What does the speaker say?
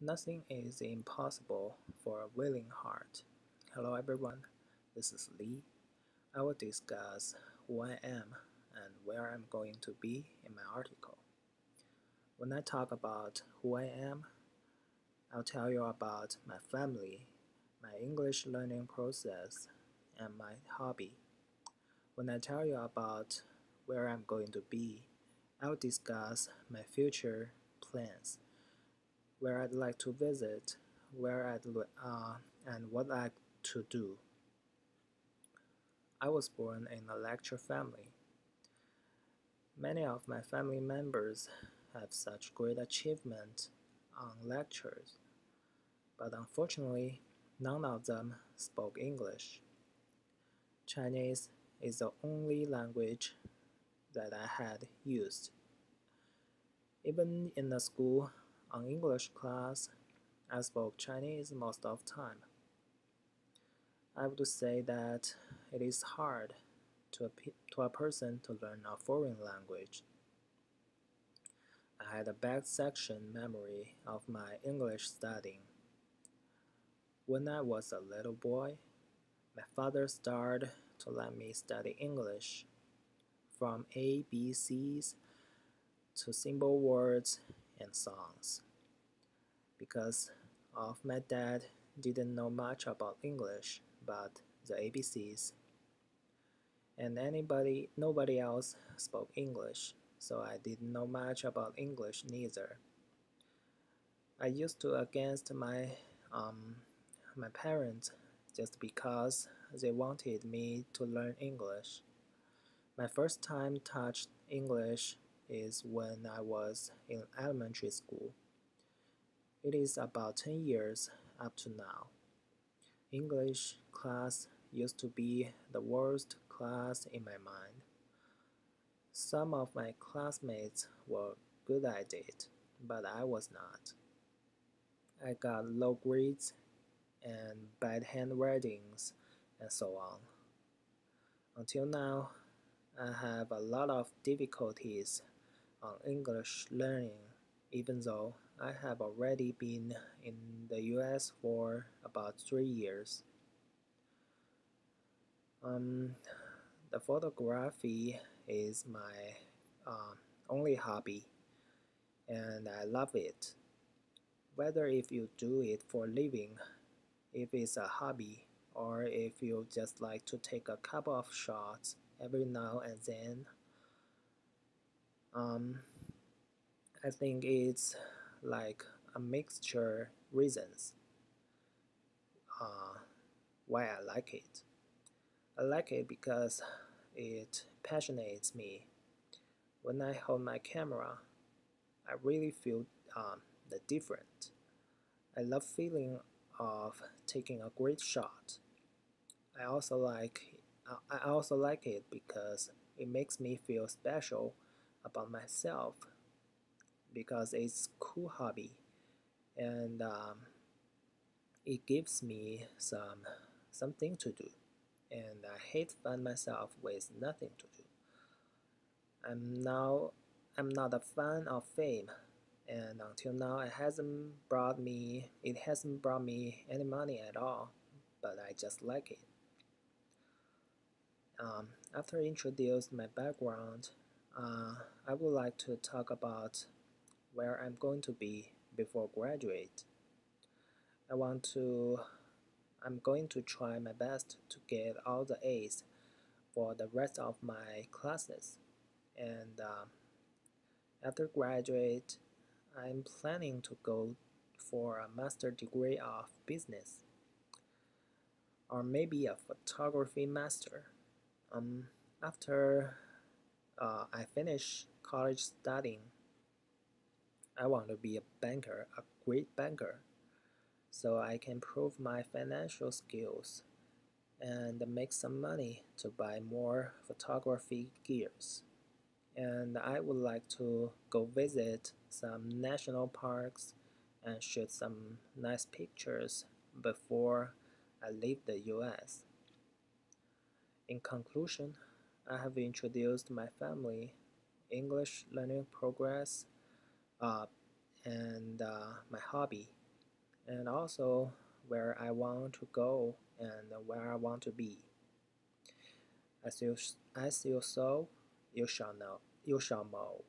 Nothing is impossible for a willing heart. Hello everyone, this is Lee. I will discuss who I am and where I'm going to be in my article. When I talk about who I am, I'll tell you about my family, my English learning process, and my hobby. When I tell you about where I'm going to be, I'll discuss my future plans, where I'd like to visit, and what I like to do. I was born in a lecture family. Many of my family members have such great achievement on lectures, but unfortunately, none of them spoke English. Chinese is the only language that I had used. Even in the school, on English class, I spoke Chinese most of the time. I would say that it is hard to a person to learn a foreign language. I had a bad section memory of my English studying. When I was a little boy, my father started to let me study English, from ABCs to simple words and songs. Because of my dad didn't know much about English but the ABCs, and nobody else spoke English, so I didn't know much about English neither. I used to against my parents just because they wanted me to learn English. My first time touched English is when I was in elementary school. It is about 10 years up to now. English class used to be the worst class in my mind. Some of my classmates were good at it, but I was not. I got low grades and bad handwritings and so on. Until now, I have a lot of difficulties on English learning, even though I have already been in the US for about 3 years. Um, the photography is my uh, only hobby, and I love it. Whether if you do it for a living, if it's a hobby, or if you just like to take a couple of shots every now and then, um, I think it's like a mixture reasons uh, why I like it. I like it because it passionates me. When I hold my camera, I really feel the difference. I love feeling of taking a great shot. I also like I also like it because it makes me feel special about myself because it's cool hobby and it gives me something to do, and I hate find myself with nothing to do. I'm now I'm not a fan of fame, and until now it hasn't brought me any money at all, but I just like it. After I introduce my background, I would like to talk about where I'm going to be before graduate. I want to I'm going to try my best to get all the A's for the rest of my classes, and after graduate, I'm planning to go for a master degree of business or maybe a photography master. Um, after I finish college studying, I want to be a banker, a great banker, so I can prove my financial skills and make some money to buy more photography gears. And I would like to go visit some national parks and shoot some nice pictures before I leave the US. In conclusion, I have introduced my family, English learning progress, uh, and my hobby. and also where I want to go and where I want to be. As you sow, you shall know. You shall mow.